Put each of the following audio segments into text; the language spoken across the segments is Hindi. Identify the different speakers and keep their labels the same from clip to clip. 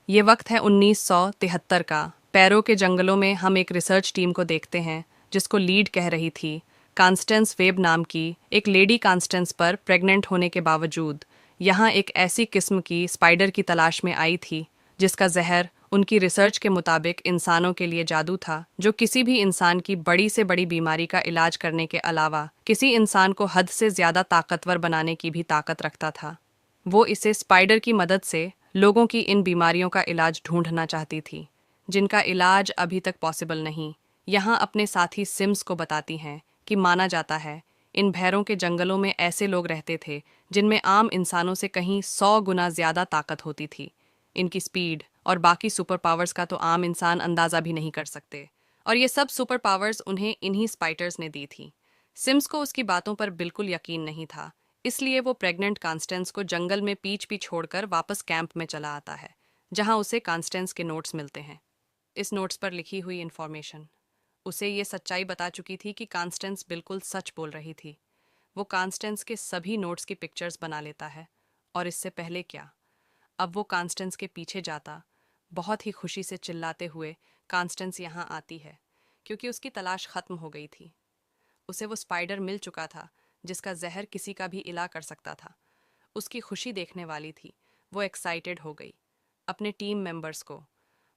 Speaker 1: ये वक्त है 1973 का। पैरो के जंगलों में हम एक रिसर्च टीम को देखते हैं जिसको लीड कह रही थी कॉन्स्टेंस वेब नाम की एक लेडी। कॉन्स्टेंस पर प्रेग्नेंट होने के बावजूद यहाँ एक ऐसी किस्म की स्पाइडर की तलाश में आई थी जिसका जहर उनकी रिसर्च के मुताबिक इंसानों के लिए जादू था, जो किसी भी इंसान की बड़ी से बड़ी बीमारी का इलाज करने के अलावा किसी इंसान को हद से ज्यादा ताकतवर बनाने की भी ताकत रखता था। वो इसे स्पाइडर की मदद से लोगों की इन बीमारियों का इलाज ढूंढना चाहती थी जिनका इलाज अभी तक पॉसिबल नहीं। यहाँ अपने साथी सिम्स को बताती हैं कि माना जाता है इन भैरों के जंगलों में ऐसे लोग रहते थे जिनमें आम इंसानों से कहीं 100 गुना ज्यादा ताकत होती थी। इनकी स्पीड और बाकी सुपर पावर्स का तो आम इंसान अंदाजा भी नहीं कर सकते, और ये सब सुपर पावर्स उन्हें इन्हीं स्पाइडर्स ने दी थी। सिम्स को उसकी बातों पर बिल्कुल यकीन नहीं था, इसलिए वो प्रेग्नेंट कॉन्स्टेंस को जंगल में पीछ पी छोड़कर वापस कैंप में चला आता है, जहां उसे कॉन्स्टेंस के नोट्स मिलते हैं। इस नोट्स पर लिखी हुई इन्फॉर्मेशन उसे ये सच्चाई बता चुकी थी कि कॉन्स्टेंस बिल्कुल सच बोल रही थी। वो कॉन्स्टेंस के सभी नोट्स की पिक्चर्स बना लेता है, और इससे पहले क्या, अब वो कॉन्स्टेंस के पीछे जाता, बहुत ही खुशी से चिल्लाते हुए कॉन्स्टेंस यहाँ आती है क्योंकि उसकी तलाश खत्म हो गई थी। उसे वो स्पाइडर मिल चुका था जिसका जहर किसी का भी इला कर सकता था। उसकी खुशी देखने वाली थी। वो एक्साइटेड हो गई। अपने टीम मेंबर्स को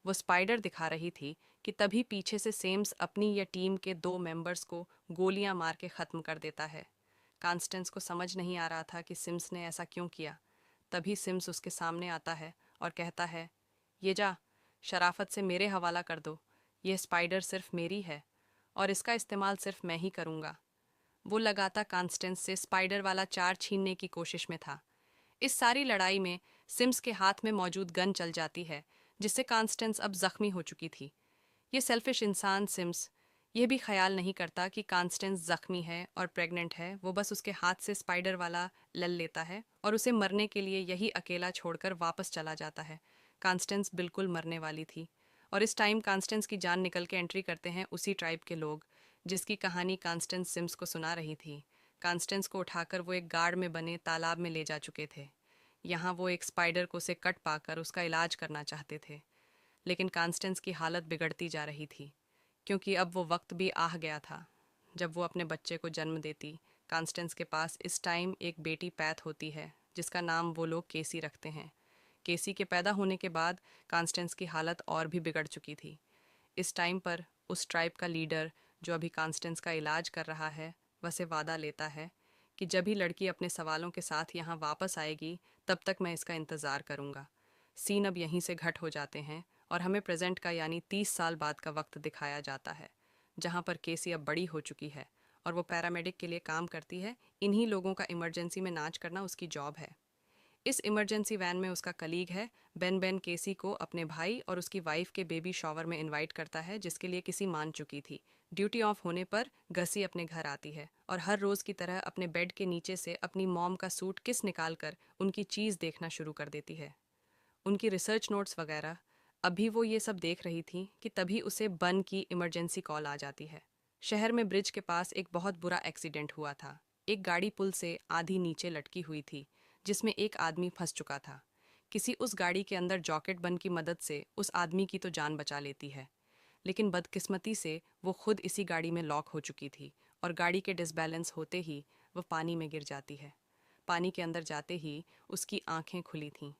Speaker 1: वो स्पाइडर दिखा रही थी कि तभी पीछे से सेम्स अपनी या टीम के 2 मेंबर्स को गोलियां मार के ख़त्म कर देता है। कॉन्स्टेंस को समझ नहीं आ रहा था कि सिम्स ने ऐसा क्यों किया। तभी सिम्स उसके सामने आता है और कहता है, ये जा, शराफत से मेरे हवाला कर दो। यह स्पाइडर सिर्फ मेरी है और इसका इस्तेमाल सिर्फ मैं ही करूँगा। वो लगातार कॉन्स्टेंस से स्पाइडर वाला चार छीनने की कोशिश में था। इस सारी लड़ाई में सिम्स के हाथ में मौजूद गन चल जाती है, जिससे कॉन्स्टेंस अब जख्मी हो चुकी थी। ये सेल्फिश इंसान सिम्स यह भी ख्याल नहीं करता कि कॉन्स्टेंस जख्मी है और प्रेग्नेंट है। वो बस उसके हाथ से स्पाइडर वाला लल लेता है और उसे मरने के लिए यही अकेला छोड़कर वापस चला जाता है। कॉन्स्टेंस बिल्कुल मरने वाली थी, और इस टाइम कॉन्स्टेंस की जान निकल के एंट्री करते हैं उसी ट्राइब के लोग जिसकी कहानी कॉन्स्टेंस सिम्स को सुना रही थी। कॉन्स्टेंस को उठाकर वो एक गार्ड में बने तालाब में ले जा चुके थे। यहाँ वो एक स्पाइडर को से कट पाकर उसका इलाज करना चाहते थे, लेकिन कॉन्स्टेंस की हालत बिगड़ती जा रही थी क्योंकि अब वो वक्त भी आ गया था जब वो अपने बच्चे को जन्म देती। कॉन्स्टेंस के पास इस टाइम एक बेटी पैथ होती है जिसका नाम वो लोग केसी रखते हैं। केसी के पैदा होने के बाद कॉन्स्टेंस की हालत और भी बिगड़ चुकी थी। इस टाइम पर उस ट्राइब का लीडर जो अभी कॉन्स्टेंस का इलाज कर रहा है, वसे वादा लेता है कि जब भी लड़की अपने सवालों के साथ यहाँ वापस आएगी तब तक मैं इसका इंतज़ार करूँगा। सीन अब यहीं से घट हो जाते हैं और हमें प्रेजेंट का यानी 30 साल बाद का वक्त दिखाया जाता है, जहाँ पर केसी अब बड़ी हो चुकी है और वो पैरामेडिक के लिए काम करती है। इन्हीं लोगों का इमरजेंसी में नाच करना उसकी जॉब है। इस इमरजेंसी वैन में उसका कलीग है बेन। बेन केसी को अपने भाई और उसकी वाइफ के बेबी शॉवर में इनवाइट करता है जिसके लिए किसी मान चुकी थी। ड्यूटी ऑफ होने पर गसी अपने घर आती है और हर रोज़ की तरह अपने बेड के नीचे से अपनी मॉम का सूट किस निकाल कर उनकी चीज़ देखना शुरू कर देती है, उनकी रिसर्च नोट्स वगैरह। अभी वो ये सब देख रही थी कि तभी उसे बन की इमरजेंसी कॉल आ जाती है। शहर में ब्रिज के पास एक बहुत बुरा एक्सीडेंट हुआ था। एक गाड़ी पुल से आधी नीचे लटकी हुई थी जिसमें एक आदमी फंस चुका था। किसी उस गाड़ी के अंदर जॉकेट बन की मदद से उस आदमी की तो जान बचा लेती है, लेकिन बदकिस्मती से वो खुद इसी गाड़ी में लॉक हो चुकी थी और गाड़ी के डिसबैलेंस होते ही वह पानी में गिर जाती है। पानी के अंदर जाते ही उसकी आंखें खुली थीं।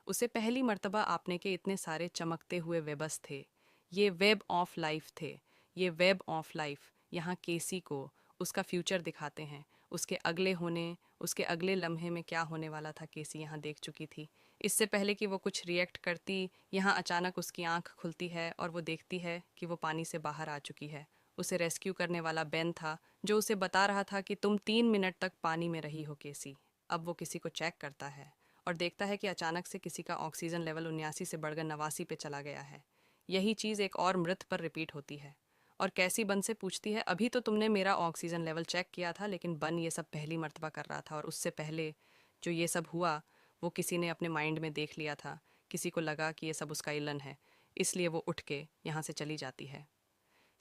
Speaker 1: उसे पहली मर्तबा आपने के इतने सारे चमकते हुए वेबस थे। ये वेब ऑफ लाइफ थे। ये वेब ऑफ लाइफ यहाँ केसी को उसका फ्यूचर दिखाते हैं। उसके अगले होने, उसके अगले लम्हे में क्या होने वाला था केसी यहाँ देख चुकी थी। इससे पहले कि वो कुछ रिएक्ट करती, यहाँ अचानक उसकी आंख खुलती है और वो देखती है कि वो पानी से बाहर आ चुकी है। उसे रेस्क्यू करने वाला बेन था जो उसे बता रहा था कि तुम 3 मिनट तक पानी में रही हो केसी। अब वो किसी को चेक करता है और देखता है कि अचानक से किसी का ऑक्सीजन लेवल 79 से बढ़कर 89 पे चला गया है। यही चीज़ एक और मृत पर रिपीट होती है और कैसी बन से पूछती है, अभी तो तुमने मेरा ऑक्सीजन लेवल चेक किया था, लेकिन बन ये सब पहली मर्तबा कर रहा था और उससे पहले जो ये सब हुआ वो किसी ने अपने माइंड में देख लिया था। किसी को लगा कि ये सब उसका इलन है, इसलिए वो उठ के यहाँ से चली जाती है।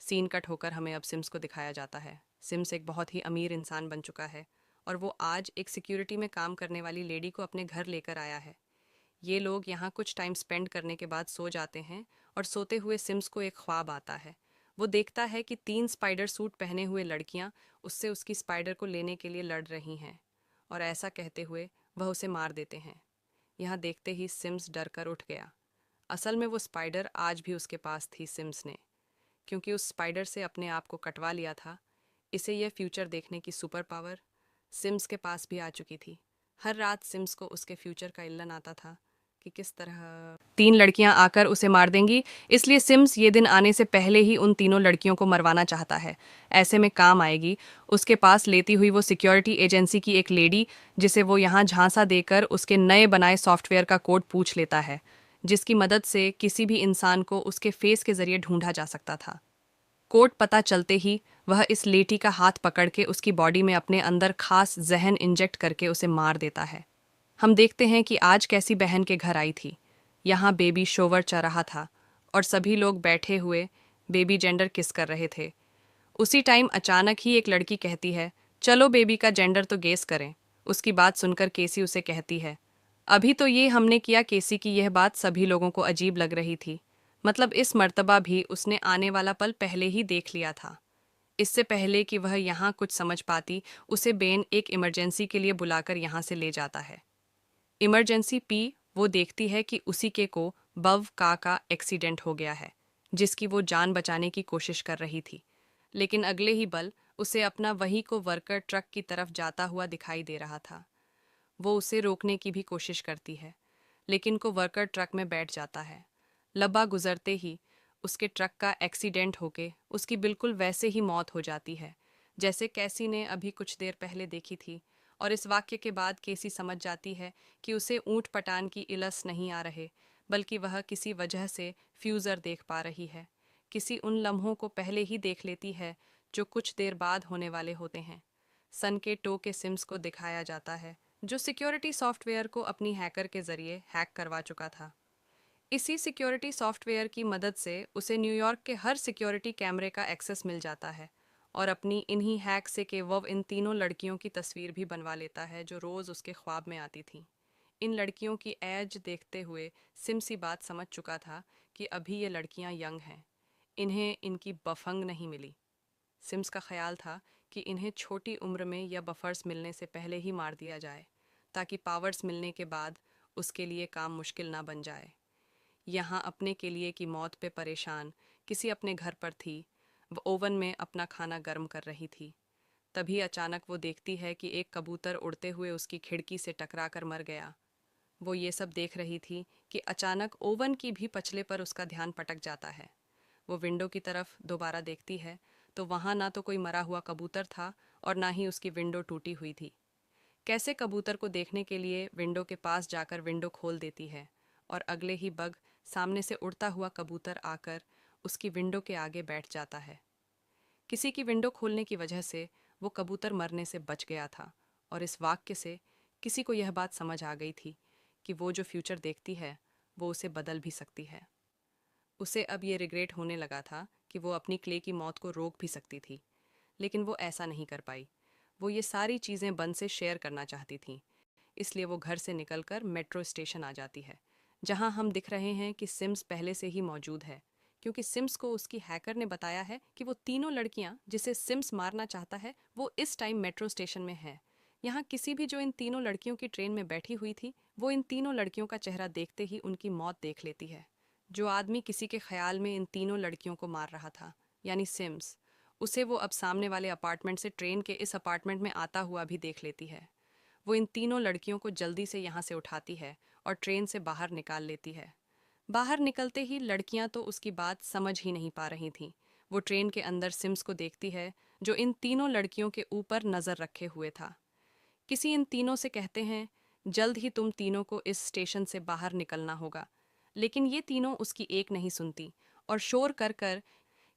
Speaker 1: सीन कट होकर हमें अब सिम्स को दिखाया जाता है। सिम्स एक बहुत ही अमीर इंसान बन चुका है और वो आज एक सिक्योरिटी में काम करने वाली लेडी को अपने घर लेकर आया है। ये लोग यहाँ कुछ टाइम स्पेंड करने के बाद सो जाते हैं और सोते हुए सिम्स को एक ख्वाब आता है। वो देखता है कि 3 स्पाइडर सूट पहने हुए लड़कियाँ उससे उसकी स्पाइडर को लेने के लिए लड़ रही हैं और ऐसा कहते हुए वह उसे मार देते हैं। यहाँ देखते ही सिम्स डर कर उठ गया। असल में वो स्पाइडर आज भी उसके पास थी सिम्स ने, क्योंकि उस स्पाइडर से अपने आप को कटवा लिया था। इसे यह फ्यूचर देखने की सुपर पावर सिम्स के पास भी आ चुकी थी। हर रात सिम्स को उसके फ्यूचर का इल्लन आता था कि किस तरह 3 लड़कियां आकर उसे मार देंगी, इसलिए सिम्स ये दिन आने से पहले ही उन तीनों लड़कियों को मरवाना चाहता है। ऐसे में काम आएगी उसके पास लेती हुई वो सिक्योरिटी एजेंसी की एक लेडी, जिसे वो यहाँ झांसा देकर उसके नए बनाए सॉफ्टवेयर का कोड पूछ लेता है, जिसकी मदद से किसी भी इंसान को उसके फेस के जरिए ढूंढा जा सकता था। कोड पता चलते ही वह इस लेटी का हाथ पकड़ के उसकी बॉडी में अपने अंदर खास जहन इंजेक्ट करके उसे मार देता है। हम देखते हैं कि आज कैसी बहन के घर आई थी। यहाँ बेबी शोवर चल रहा था और सभी लोग बैठे हुए बेबी जेंडर किस कर रहे थे। उसी टाइम अचानक ही एक लड़की कहती है, चलो बेबी का जेंडर तो गेस करें। उसकी बात सुनकर केसी उसे कहती है, अभी तो ये हमने किया। केसी की यह बात सभी लोगों को अजीब लग रही थी। मतलब इस मर्तबा भी उसने आने वाला पल पहले ही देख लिया था। इससे पहले कि वह यहाँ कुछ समझ पाती, उसे बेन एक इमरजेंसी के लिए बुलाकर यहाँ से ले जाता है। इमरजेंसी पी वो देखती है कि उसी के को बव का एक्सीडेंट हो गया है, जिसकी वो जान बचाने की कोशिश कर रही थी। लेकिन अगले ही पल उसे अपना वही को वर्कर ट्रक की तरफ जाता हुआ दिखाई दे रहा था। वो उसे रोकने की भी कोशिश करती है, लेकिन को वर्कर ट्रक में बैठ जाता है। लब्बा गुजरते ही उसके ट्रक का एक्सीडेंट होके उसकी बिल्कुल वैसे ही मौत हो जाती है जैसे कैसी ने अभी कुछ देर पहले देखी थी। और इस वाक्य के बाद केसी समझ जाती है कि उसे ऊंट पटान की इलस नहीं आ रहे, बल्कि वह किसी वजह से फ्यूज़र देख पा रही है। किसी उन लम्हों को पहले ही देख लेती है जो कुछ देर बाद होने वाले होते हैं। सन के टो के सिम्स को दिखाया जाता है, जो सिक्योरिटी सॉफ्टवेयर को अपनी हैकर के जरिए हैक करवा चुका था। इसी सिक्योरिटी सॉफ्टवेयर की मदद से उसे न्यूयॉर्क के हर सिक्योरिटी कैमरे का एक्सेस मिल जाता है और अपनी इन्हीं हैक से के वह इन तीनों लड़कियों की तस्वीर भी बनवा लेता है जो रोज़ उसके ख्वाब में आती थीं। इन लड़कियों की एज देखते हुए सिम्स बात समझ चुका था कि अभी ये लड़कियां यंग हैं, इन्हें इनकी बफंग नहीं मिली। सिम्स का ख्याल था कि इन्हें छोटी उम्र में या बफर्स मिलने से पहले ही मार दिया जाए, ताकि पावर्स मिलने के बाद उसके लिए काम मुश्किल ना बन जाए। यहाँ अपने के लिए की मौत पे परेशान किसी अपने घर पर थी। वो ओवन में अपना खाना गर्म कर रही थी। तभी अचानक वो देखती है कि एक कबूतर उड़ते हुए उसकी खिड़की से टकरा कर मर गया। वो ये सब देख रही थी कि अचानक ओवन की भी पछले पर उसका ध्यान पटक जाता है। वो विंडो की तरफ दोबारा देखती है तो वहाँ ना तो कोई मरा हुआ कबूतर था और ना ही उसकी विंडो टूटी हुई थी। कैसे कबूतर को देखने के लिए विंडो के पास जाकर विंडो खोल देती है और अगले ही बग सामने से उड़ता हुआ कबूतर आकर उसकी विंडो के आगे बैठ जाता है। किसी की विंडो खोलने की वजह से वो कबूतर मरने से बच गया था और इस वाक्य से किसी को यह बात समझ आ गई थी कि वो जो फ्यूचर देखती है वो उसे बदल भी सकती है। उसे अब ये रिग्रेट होने लगा था कि वो अपनी क्ले की मौत को रोक भी सकती थी, लेकिन वो ऐसा नहीं कर पाई। वो ये सारी चीज़ें बन से शेयर करना चाहती थी, इसलिए वो घर से निकलकर मेट्रो स्टेशन आ जाती है, जहां हम दिख रहे हैं कि सिम्स पहले से ही मौजूद है, क्योंकि सिम्स को उसकी हैकर ने बताया है कि वो तीनों लड़कियां जिसे सिम्स मारना चाहता है वो इस टाइम मेट्रो स्टेशन में है। यहाँ किसी भी जो इन तीनों लड़कियों की ट्रेन में बैठी हुई थी, वो इन तीनों लड़कियों का चेहरा देखते ही उनकी मौत देख लेती है। जो आदमी किसी के ख्याल में इन तीनों लड़कियों को मार रहा था, यानी सिम्स, उसे वो अब सामने वाले अपार्टमेंट से ट्रेन के इस अपार्टमेंट में आता हुआ भी देख लेती है। वो इन तीनों लड़कियों को जल्दी से यहाँ से उठाती है और ट्रेन से बाहर निकाल लेती है। बाहर निकलते ही लड़कियां तो उसकी बात समझ ही नहीं पा रही थीं। वो ट्रेन के अंदर सिम्स को देखती है, जो इन तीनों लड़कियों के ऊपर नज़र रखे हुए था। किसी इन तीनों से कहते हैं, जल्द ही तुम तीनों को इस स्टेशन से बाहर निकलना होगा। लेकिन ये तीनों उसकी एक नहीं सुनती और शोर कर कर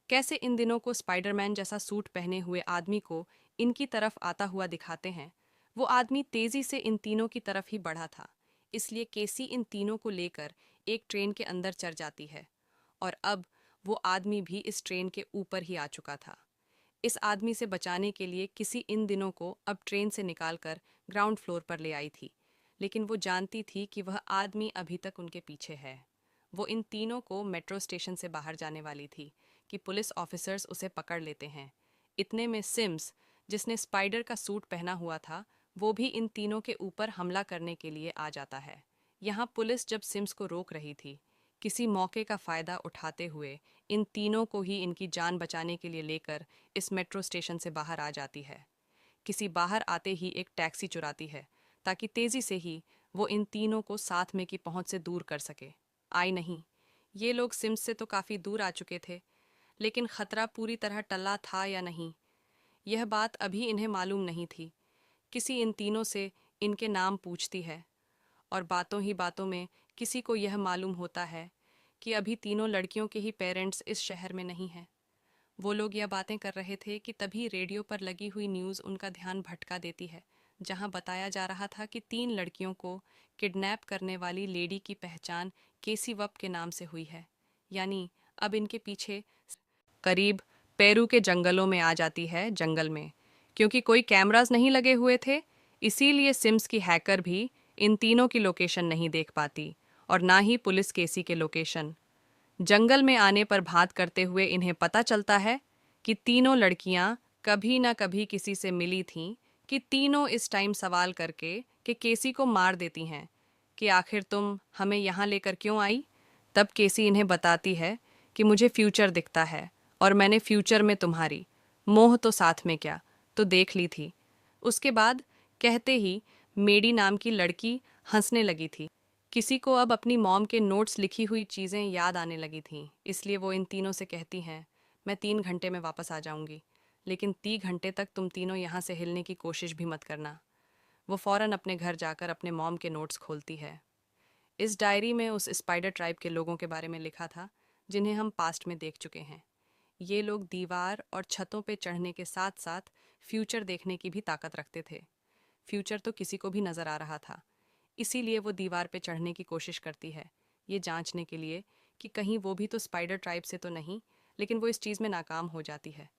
Speaker 1: कैसे इन दिनों को स्पाइडरमैन जैसा सूट पहने हुए आदमी को इनकी तरफ आता हुआ दिखाते हैं। वो आदमी तेजी से इन तीनों की तरफ ही बढ़ा था, इसलिए केसी इन तीनों को लेकर एक ट्रेन के अंदर चढ़ जाती है और अब वो आदमी भी इस ट्रेन के ऊपर ही आ चुका था। इस आदमी से बचाने के लिए किसी इन दिनों को अब ट्रेन से निकालकर ग्राउंड फ्लोर पर ले आई थी, लेकिन वो जानती थी कि वह आदमी अभी तक उनके पीछे है। वो इन तीनों को मेट्रो स्टेशन से बाहर जाने वाली थी कि पुलिस ऑफिसर्स उसे पकड़ लेते हैं। इतने में सिम्स, जिसने स्पाइडर का सूट पहना हुआ था, वो भी इन तीनों के ऊपर हमला करने के लिए आ जाता है। यहाँ पुलिस जब सिम्स को रोक रही थी, किसी मौके का फायदा उठाते हुए इन तीनों को ही इनकी जान बचाने के लिए लेकर इस मेट्रो स्टेशन से बाहर आ जाती है। किसी बाहर आते ही एक टैक्सी चुराती है ताकि तेजी से ही वो इन तीनों को साथ में की पहुंच से दूर कर सके। आई नहीं, ये लोग सिम्स से तो काफी दूर आ चुके थे, लेकिन खतरा पूरी तरह टला था या नहीं, यह बात अभी इन्हें मालूम नहीं थी। किसी इन तीनों से इनके नाम पूछती है और बातों ही बातों में किसी को यह मालूम होता है कि अभी तीनों लड़कियों के ही पेरेंट्स इस शहर में नहीं हैं। वो लोग यह बातें कर रहे थे कि तभी रेडियो पर लगी हुई न्यूज़ उनका ध्यान भटका देती है, जहां बताया जा रहा था कि 3 लड़कियों को किडनैप करने वाली लेडी की पहचान केसी वप के नाम से हुई है। यानी अब इनके पीछे करीब पेरू के जंगलों में आ जाती है। जंगल में क्योंकि कोई कैमरास नहीं लगे हुए थे, इसीलिए सिम्स की हैकर भी इन तीनों की लोकेशन नहीं देख पाती और ना ही पुलिस केसी के लोकेशन। जंगल में आने पर बात करते हुए इन्हें पता चलता है कि तीनों लड़कियां कभी ना कभी किसी से मिली थीं, कि तीनों इस टाइम सवाल करके कि केसी को मार देती हैं कि आखिर तुम हमें यहाँ लेकर क्यों आई। तब केसी इन्हें बताती है कि मुझे फ्यूचर दिखता है और मैंने फ्यूचर में तुम्हारी मोह तो साथ में क्या तो देख ली थी। उसके बाद कहते ही मेडी नाम की लड़की हंसने लगी थी। किसी को अब अपनी मॉम के नोट्स लिखी हुई चीज़ें याद आने लगी थीं, इसलिए वो इन तीनों से कहती हैं, मैं 3 घंटे में वापस आ जाऊंगी, लेकिन 3 घंटे तक तुम तीनों यहाँ से हिलने की कोशिश भी मत करना। वो फ़ौरन अपने घर जाकर अपने मॉम के नोट्स खोलती है। इस डायरी में उस स्पाइडर ट्राइब के लोगों के बारे में लिखा था जिन्हें हम पास्ट में देख चुके हैं। ये लोग दीवार और छतों पे चढ़ने के साथ साथ फ्यूचर देखने की भी ताकत रखते थे। फ्यूचर तो किसी को भी नज़र आ रहा था, इसीलिए वो दीवार पे चढ़ने की कोशिश करती है, ये जांचने के लिए कि कहीं वो भी तो स्पाइडर ट्राइब से तो नहीं, लेकिन वो इस चीज़ में नाकाम हो जाती है।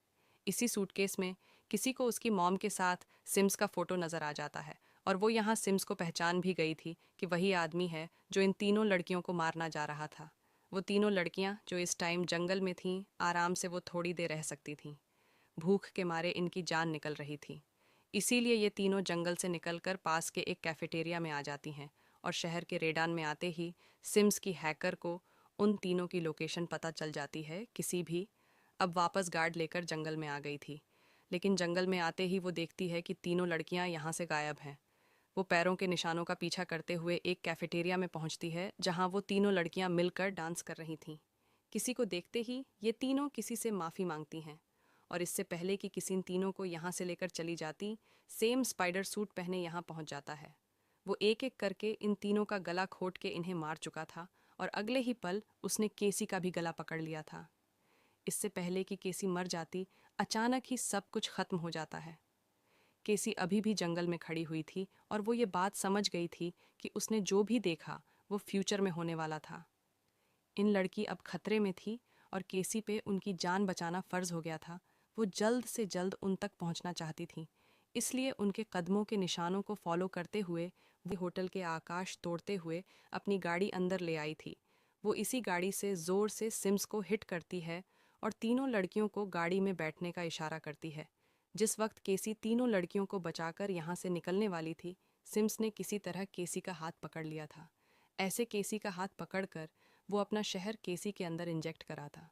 Speaker 1: इसी सूटकेस में किसी को उसकी मॉम के साथ सिम्स का फ़ोटो नज़र आ जाता है और वो यहाँ सिम्स को पहचान भी गई थी कि वही आदमी है जो इन तीनों लड़कियों को मारना जा रहा था। वो तीनों लड़कियाँ जो इस टाइम जंगल में थीं, आराम से वो थोड़ी देर रह सकती थीं। भूख के मारे इनकी जान निकल रही थी, इसीलिए ये तीनों जंगल से निकलकर पास के एक कैफेटेरिया में आ जाती हैं और शहर के रेडान में आते ही सिम्स की हैकर को उन तीनों की लोकेशन पता चल जाती है। किसी भी अब वापस गार्ड लेकर जंगल में आ गई थी, लेकिन जंगल में आते ही वो देखती है कि तीनों लड़कियां यहाँ से गायब हैं। वो पैरों के निशानों का पीछा करते हुए एक कैफेटेरिया में पहुंचती है जहां वो तीनों लड़कियां मिलकर डांस कर रही थीं। किसी को देखते ही ये तीनों किसी से माफ़ी मांगती हैं और इससे पहले कि किसी इन तीनों को यहाँ से लेकर चली जाती, सेम स्पाइडर सूट पहने यहाँ पहुँच जाता है। वो एक एक करके इन तीनों का गला घोट के इन्हें मार चुका था और अगले ही पल उसने केसी का भी गला पकड़ लिया था। इससे पहले कि केसी मर जाती, अचानक ही सब कुछ खत्म हो जाता है। केसी अभी भी जंगल में खड़ी हुई थी और वो ये बात समझ गई थी कि उसने जो भी देखा वो फ्यूचर में होने वाला था। इन लड़की अब खतरे में थी और केसी पे उनकी जान बचाना फ़र्ज हो गया था। वो जल्द से जल्द उन तक पहुंचना चाहती थी, इसलिए उनके कदमों के निशानों को फॉलो करते हुए वो होटल के आकाश तोड़ते हुए अपनी गाड़ी अंदर ले आई थी। वो इसी गाड़ी से ज़ोर से सिम्स को हिट करती है और तीनों लड़कियों को गाड़ी में बैठने का इशारा करती है। जिस वक्त केसी तीनों लड़कियों को बचाकर यहाँ से निकलने वाली थी, सिम्स ने किसी तरह केसी का हाथ पकड़ लिया था। ऐसे केसी का हाथ पकड़कर वो अपना शहर केसी के अंदर इंजेक्ट करा था।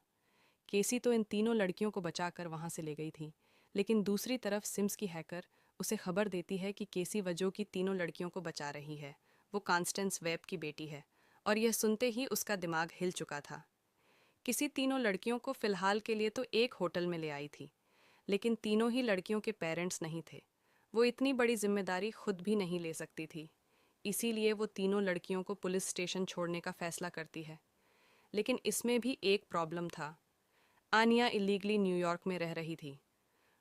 Speaker 1: केसी तो इन तीनों लड़कियों को बचाकर वहाँ से ले गई थी, लेकिन दूसरी तरफ सिम्स की हैकर उसे खबर देती है कि केसी वजो की तीनों लड़कियों को बचा रही है। वो कॉन्स्टेंस वेब की बेटी है और यह सुनते ही उसका दिमाग हिल चुका था। किसी तीनों लड़कियों को फ़िलहाल के लिए तो एक होटल में ले आई थी, लेकिन तीनों ही लड़कियों के पेरेंट्स नहीं थे। वो इतनी बड़ी जिम्मेदारी खुद भी नहीं ले सकती थी, इसीलिए वो तीनों लड़कियों को पुलिस स्टेशन छोड़ने का फैसला करती है। लेकिन इसमें भी एक प्रॉब्लम था। आनिया इलीगली न्यूयॉर्क में रह रही थी।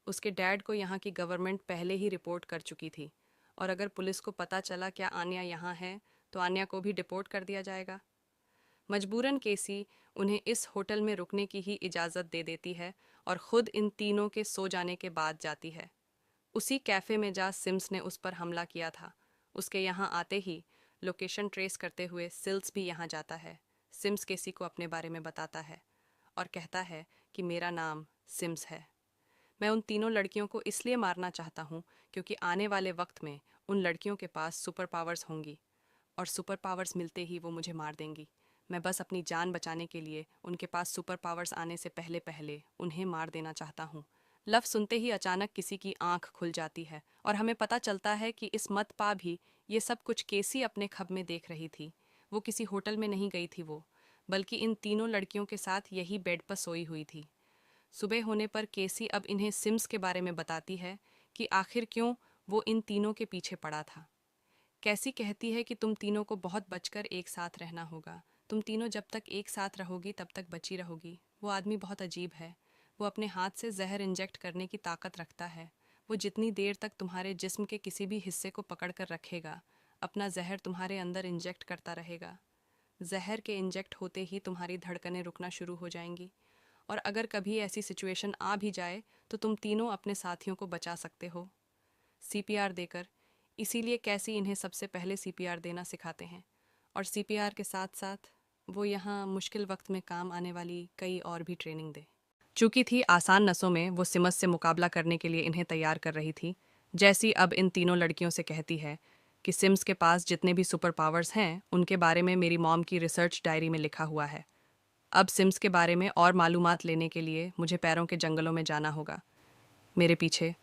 Speaker 1: उसके डैड को यहाँ की गवर्नमेंट पहले ही रिपोर्ट कर चुकी थी और अगर पुलिस को पता चला क्या आनिया यहाँ है तो आनिया को भी डिपोर्ट कर दिया जाएगा। मजबूरन केसी उन्हें इस होटल में रुकने की ही इजाज़त दे देती है और ख़ुद इन तीनों के सो जाने के बाद जाती है। उसी कैफ़े में जा सिम्स ने उस पर हमला किया था उसके यहाँ आते ही लोकेशन ट्रेस करते हुए सिल्स भी यहाँ जाता है। सिम्स केसी को अपने बारे में बताता है और कहता है कि मेरा नाम सिम्स है। मैं उन तीनों लड़कियों को इसलिए मारना चाहता हूँ क्योंकि आने वाले वक्त में उन लड़कियों के पास सुपर पावर्स होंगी और सुपर पावर्स मिलते ही वो मुझे मार देंगी। मैं बस अपनी जान बचाने के लिए उनके पास सुपर पावर्स आने से पहले पहले उन्हें मार देना चाहता हूँ। लव सुनते ही अचानक किसी की आंख खुल जाती है और हमें पता चलता है कि इस मत पा भी ये सब कुछ केसी अपने ख्वाब में देख रही थी। वो किसी होटल में नहीं गई थी वो, बल्कि इन तीनों लड़कियों के साथ यही बेड पर सोई हुई थी। सुबह होने पर केसी अब इन्हें सिम्स के बारे में बताती है कि आखिर क्यों वो इन तीनों के पीछे पड़ा था। कैसी कहती है कि तुम तीनों को बहुत बचकर एक साथ रहना होगा। तुम तीनों जब तक एक साथ रहोगी तब तक बची रहोगी। वो आदमी बहुत अजीब है। वो अपने हाथ से जहर इंजेक्ट करने की ताकत रखता है। वो जितनी देर तक तुम्हारे जिस्म के किसी भी हिस्से को पकड़ कर रखेगा, अपना जहर तुम्हारे अंदर इंजेक्ट करता रहेगा। जहर के इंजेक्ट होते ही तुम्हारी धड़कनें रुकना शुरू हो जाएंगी और अगर कभी ऐसी सिचुएशन आ भी जाए तो तुम तीनों अपने साथियों को बचा सकते हो सीपीआर देकर। इसीलिए कैसी इन्हें सबसे पहले सीपीआर देना सिखाते हैं और सीपीआर के साथ साथ वो यहाँ मुश्किल वक्त में काम आने वाली कई और भी ट्रेनिंग दे। चूँकि थी आसान नसों में, वो सिमस से मुकाबला करने के लिए इन्हें तैयार कर रही थी। जैसी अब इन तीनों लड़कियों से कहती है कि सिम्स के पास जितने भी सुपर पावर्स हैं उनके बारे में मेरी मॉम की रिसर्च डायरी में लिखा हुआ है। अब सिम्स के बारे में और मालूमात लेने के लिए मुझे पैरों के जंगलों में जाना होगा। मेरे पीछे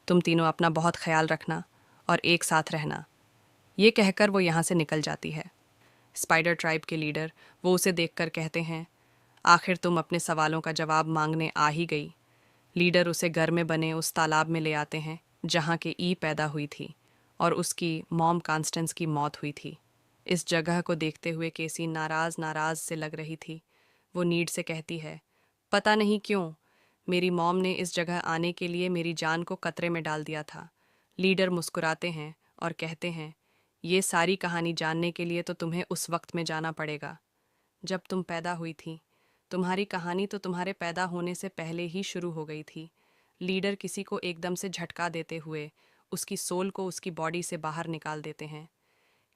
Speaker 1: तुम तीनों अपना बहुत ख्याल रखना और एक साथ रहना। ये कहकर वो यहाँ से निकल जाती है। स्पाइडर ट्राइब के लीडर वो उसे देखकर कहते हैं, आखिर तुम अपने सवालों का जवाब मांगने आ ही गई। लीडर उसे घर में बने उस तालाब में ले आते हैं जहाँ के ई पैदा हुई थी और उसकी मॉम कॉन्स्टेंस की मौत हुई थी। इस जगह को देखते हुए केसी नाराज नाराज से लग रही थी। वो नीड से कहती है, पता नहीं क्यों मेरी मॉम ने इस जगह आने के लिए मेरी जान को खतरे में डाल दिया था। लीडर मुस्कुराते हैं और कहते हैं, ये सारी कहानी जानने के लिए तो तुम्हें उस वक्त में जाना पड़ेगा जब तुम पैदा हुई थी। तुम्हारी कहानी तो तुम्हारे पैदा होने से पहले ही शुरू हो गई थी। लीडर किसी को एकदम से झटका देते हुए उसकी सोल को उसकी बॉडी से बाहर निकाल देते हैं।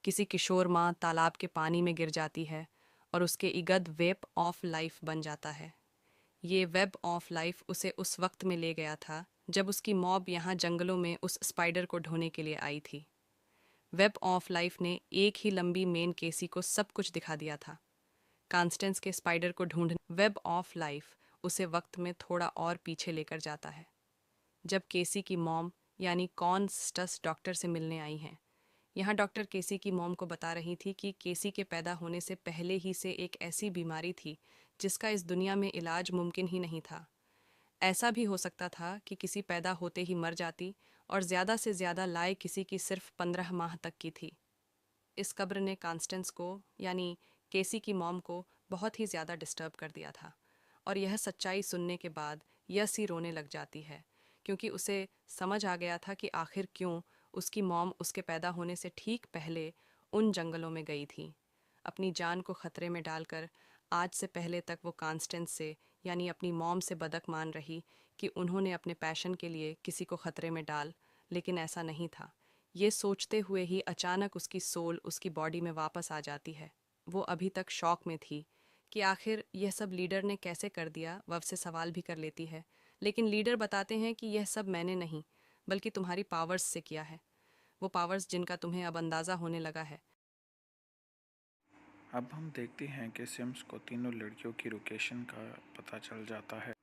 Speaker 1: किसी किशोर माँ तालाब के पानी में गिर जाती है और उसके इगद वेब ऑफ लाइफ बन जाता है। ये वेब ऑफ लाइफ उसे उस वक्त में ले गया था जब उसकी मॉब यहाँ जंगलों में उस स्पाइडर को ढूंढने के लिए आई थी। वेब ऑफ लाइफ ने एक ही लंबी मेन केसी को सब कुछ दिखा दिया था। कॉन्स्टेंस के स्पाइडर को ढूंढने वेब ऑफ लाइफ उसे वक्त में थोड़ा और पीछे लेकर जाता है जब केसी की मॉम यानी कॉन्स्टस डॉक्टर से मिलने आई हैं। यहाँ डॉक्टर केसी की मॉम को बता रही थी कि केसी के पैदा होने से पहले ही से एक ऐसी बीमारी थी जिसका इस दुनिया में इलाज मुमकिन ही नहीं था। ऐसा भी हो सकता था कि किसी पैदा होते ही मर जाती और ज़्यादा से ज़्यादा लाए किसी की सिर्फ 15 माह तक की थी। इस कब्र ने कॉन्स्टेंस को यानी केसी की मॉम को बहुत ही ज़्यादा डिस्टर्ब कर दिया था और यह सच्चाई सुनने के बाद यसी रोने लग जाती है क्योंकि उसे समझ आ गया था कि आखिर क्यों उसकी मॉम उसके पैदा होने से ठीक पहले उन जंगलों में गई थी। अपनी जान को खतरे में डालकर आज से पहले तक वो कॉन्स्टेंस से यानी अपनी मॉम से बदक मान रही कि उन्होंने अपने पैशन के लिए किसी को खतरे में डाल, लेकिन ऐसा नहीं था। ये सोचते हुए ही अचानक उसकी सोल उसकी बॉडी में वापस आ जाती है। वो अभी तक शॉक में थी कि आखिर यह सब लीडर ने कैसे कर दिया। वह से सवाल भी कर लेती है, लेकिन लीडर बताते हैं कि यह सब मैंने नहीं बल्कि तुम्हारी पावर्स से किया है, वो पावर्स जिनका तुम्हें अब अंदाज़ा होने लगा है।
Speaker 2: अब हम देखते हैं कि सिम्स को तीनों लड़कियों की लोकेशन का पता चल जाता है।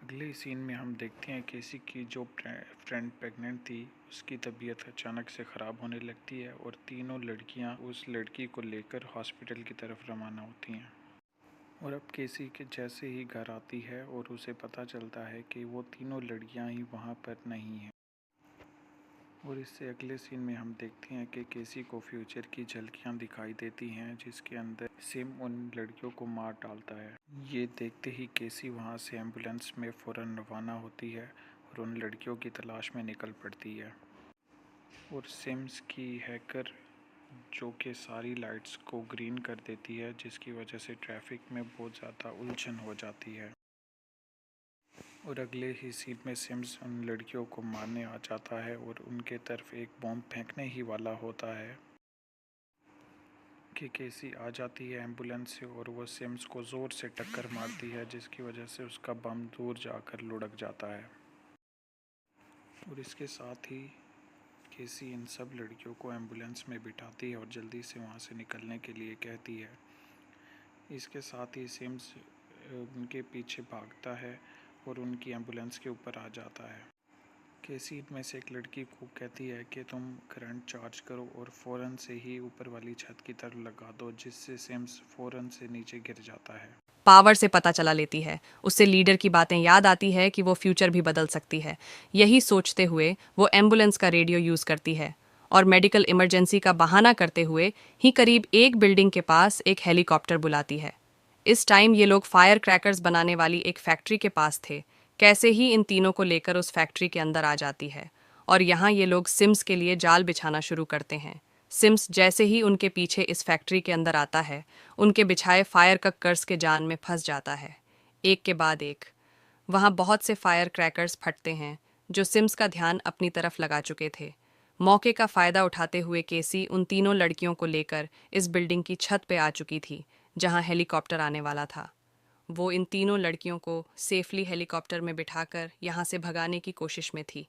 Speaker 2: अगले सीन में हम देखते हैं कि किसी की जो फ्रेंड प्रेग्नेंट थी उसकी तबीयत अचानक से ख़राब होने लगती है और तीनों लड़कियां उस लड़की को लेकर हॉस्पिटल की तरफ रवाना होती हैं। और अब केसी के जैसे ही घर आती है और उसे पता चलता है कि वो तीनों लड़कियां ही वहाँ पर नहीं हैं। और इससे अगले सीन में हम देखते हैं कि केसी को फ्यूचर की झलकियां दिखाई देती हैं जिसके अंदर सिम उन लड़कियों को मार डालता है। ये देखते ही केसी वहां से एम्बुलेंस में फ़ौरन रवाना होती है और उन लड़कियों की तलाश में निकल पड़ती है। और सिम्स की हैकर जो कि सारी लाइट्स को ग्रीन कर देती है जिसकी वजह से ट्रैफिक में बहुत ज़्यादा उलझन हो जाती है। और अगले ही सीन में सिम्स उन लड़कियों को मारने आ जाता है और उनके तरफ एक बॉम्ब फेंकने ही वाला होता है कि केसी आ जाती है एम्बुलेंस से और वो सिम्स को ज़ोर से टक्कर मारती है, जिसकी वजह से उसका बम दूर जाकर लुढ़क जाता है। और इसके साथ ही केसी इन सब लड़कियों को एम्बुलेंस में बिठाती है और जल्दी से वहाँ से निकलने के लिए कहती है। इसके साथ ही सिम्स उनके पीछे भागता है और उनकी एम्बुलेंस के ऊपर आ जाता है। केसी में से एक लड़की को कहती है कि तुम करंट चार्ज करो और फ़ौरन से ही ऊपर वाली छत की तरफ लगा दो, जिससे सिम्स फ़ौरन से नीचे गिर जाता है।
Speaker 1: पावर से पता चला लेती है। उससे लीडर की बातें याद आती है कि वो फ्यूचर भी बदल सकती है। यही सोचते हुए वो एम्बुलेंस का रेडियो यूज़ करती है और मेडिकल इमरजेंसी का बहाना करते हुए ही करीब एक बिल्डिंग के पास एक हेलीकॉप्टर बुलाती है। इस टाइम ये लोग फायर क्रैकर्स बनाने वाली एक फैक्ट्री के पास थे। कैसे ही इन तीनों को लेकर उस फैक्ट्री के अंदर आ जाती है और यहाँ ये लोग सिम्स के लिए जाल बिछाना शुरू करते हैं। सिम्स जैसे ही उनके पीछे इस फैक्ट्री के अंदर आता है, उनके बिछाए फायर कक्कर्स के जाल में फंस जाता है। एक के बाद एक वहाँ बहुत से फायर क्रैकर्स फटते हैं जो सिम्स का ध्यान अपनी तरफ लगा चुके थे। मौके का फायदा उठाते हुए केसी उन तीनों लड़कियों को लेकर इस बिल्डिंग की छत पे आ चुकी थी जहाँ हेलीकॉप्टर आने वाला था। वो इन तीनों लड़कियों को सेफली हेलीकॉप्टर में बिठाकर यहाँ से भगाने की कोशिश में थी,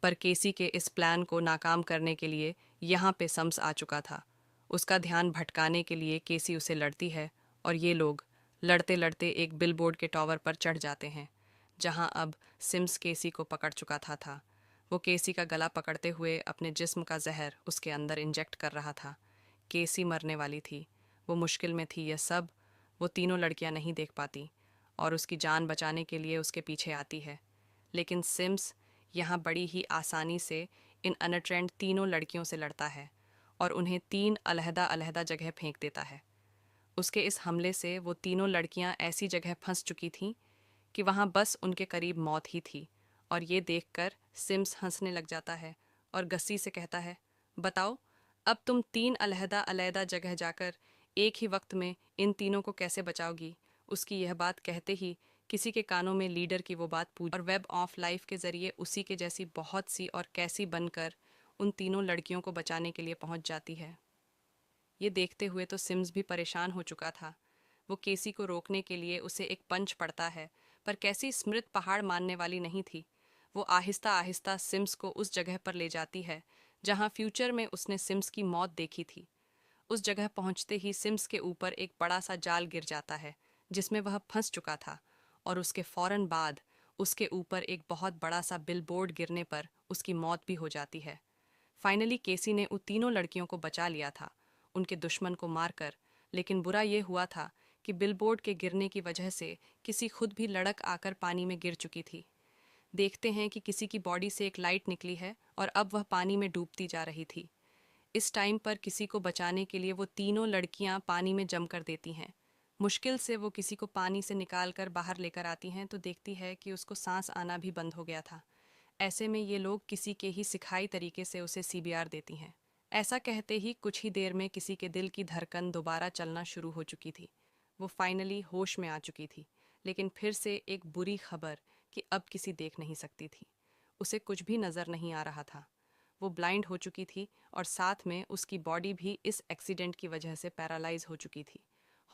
Speaker 1: पर केसी के इस प्लान को नाकाम करने के लिए यहाँ पे सम्स आ चुका था। उसका ध्यान भटकाने के लिए केसी उसे लड़ती है और ये लोग लड़ते लड़ते एक बिलबोर्ड के टॉवर पर चढ़ जाते हैं जहाँ अब सिम्स केसी को पकड़ चुका था। वो केसी का गला पकड़ते हुए अपने जिस्म का जहर उसके अंदर इंजेक्ट कर रहा था। केसी मरने वाली थी, वो मुश्किल में थी। यह सब वो तीनों लड़कियां नहीं देख पाती और उसकी जान बचाने के लिए उसके पीछे आती है। लेकिन सिम्स यहाँ बड़ी ही आसानी से इन अनट्रेंड तीनों लड़कियों से लड़ता है और उन्हें तीन अलहदा अलहदा जगह फेंक देता है। उसके इस हमले से वो तीनों लड़कियां ऐसी जगह फंस चुकी थीं कि वहाँ बस उनके करीब मौत ही थी। और ये देखकर सिम्स हंसने लग जाता है और गस्सी से कहता है, बताओ अब तुम तीन अलहदा अलहदा जगह जाकर एक ही वक्त में इन तीनों को कैसे बचाओगी। उसकी यह बात कहते ही किसी के कानों में लीडर की वो बात पूछ और वेब ऑफ लाइफ के जरिए उसी के जैसी बहुत सी और कैसी बनकर उन तीनों लड़कियों को बचाने के लिए पहुंच जाती है। ये देखते हुए तो सिम्स भी परेशान हो चुका था। वो केसी को रोकने के लिए उसे एक पंच पड़ता है, पर कैसी स्मृत पहाड़ मानने वाली नहीं थी। वो आहिस्ता आहिस्ता सिम्स को उस जगह पर ले जाती है जहाँ फ्यूचर में उसने सिम्स की मौत देखी थी। उस जगह पहुंचते ही सिम्स के ऊपर एक बड़ा सा जाल गिर जाता है जिसमें वह फंस चुका था और उसके फौरन बाद उसके ऊपर एक बहुत बड़ा सा बिलबोर्ड गिरने पर उसकी मौत भी हो जाती है। फाइनली केसी ने उन तीनों लड़कियों को बचा लिया था उनके दुश्मन को मारकर, लेकिन बुरा ये हुआ था कि बिलबोर्ड के गिरने की वजह से किसी खुद भी लड़क आकर पानी में गिर चुकी थी। देखते हैं कि किसी की बॉडी से एक लाइट निकली है और अब वह पानी में डूबती जा रही थी। इस टाइम पर किसी को बचाने के लिए वो तीनों लड़कियां पानी में जम कर देती हैं। मुश्किल से वो किसी को पानी से निकाल कर बाहर लेकर आती हैं तो देखती है कि उसको सांस आना भी बंद हो गया था। ऐसे में ये लोग किसी के ही सिखाई तरीके से उसे सीबीआर देती हैं। ऐसा कहते ही कुछ ही देर में किसी के दिल की धड़कन दोबारा चलना शुरू हो चुकी थी। वो फाइनली होश में आ चुकी थी, लेकिन फिर से एक बुरी खबर कि अब किसी देख नहीं सकती थी। उसे कुछ भी नज़र नहीं आ रहा था। वो ब्लाइंड हो चुकी थी और साथ में उसकी बॉडी भी इस एक्सीडेंट की वजह से पैरालाइज हो चुकी थी।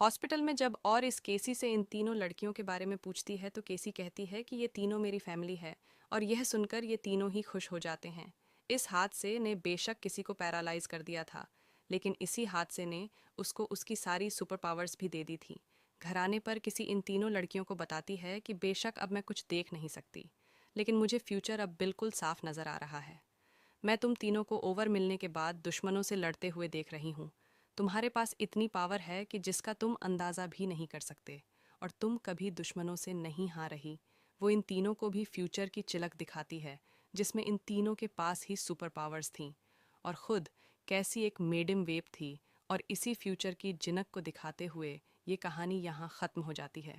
Speaker 1: हॉस्पिटल में जब और इस केसी से इन तीनों लड़कियों के बारे में पूछती है तो केसी कहती है कि ये तीनों मेरी फैमिली है और यह सुनकर ये तीनों ही खुश हो जाते हैं। इस हादसे ने बेशक किसी को पैरालाइज कर दिया था, लेकिन इसी हादसे ने उसको उसकी सारी सुपर पावर्स भी दे दी थी। घर आने पर किसी इन तीनों लड़कियों को बताती है कि बेशक अब मैं कुछ देख नहीं सकती, लेकिन मुझे फ्यूचर अब बिल्कुल साफ नज़र आ रहा है। मैं तुम तीनों को ओवर मिलने के बाद दुश्मनों से लड़ते हुए देख रही हूँ। तुम्हारे पास इतनी पावर है कि जिसका तुम अंदाज़ा भी नहीं कर सकते, और तुम कभी दुश्मनों से नहीं हार रही। वो इन तीनों को भी फ्यूचर की चिलक दिखाती है जिसमें इन तीनों के पास ही सुपर पावर्स थीं और ख़ुद कैसी एक मेडिम वेव थी। और इसी फ्यूचर की जिनक को दिखाते हुए ये कहानी यहाँ ख़त्म हो जाती है।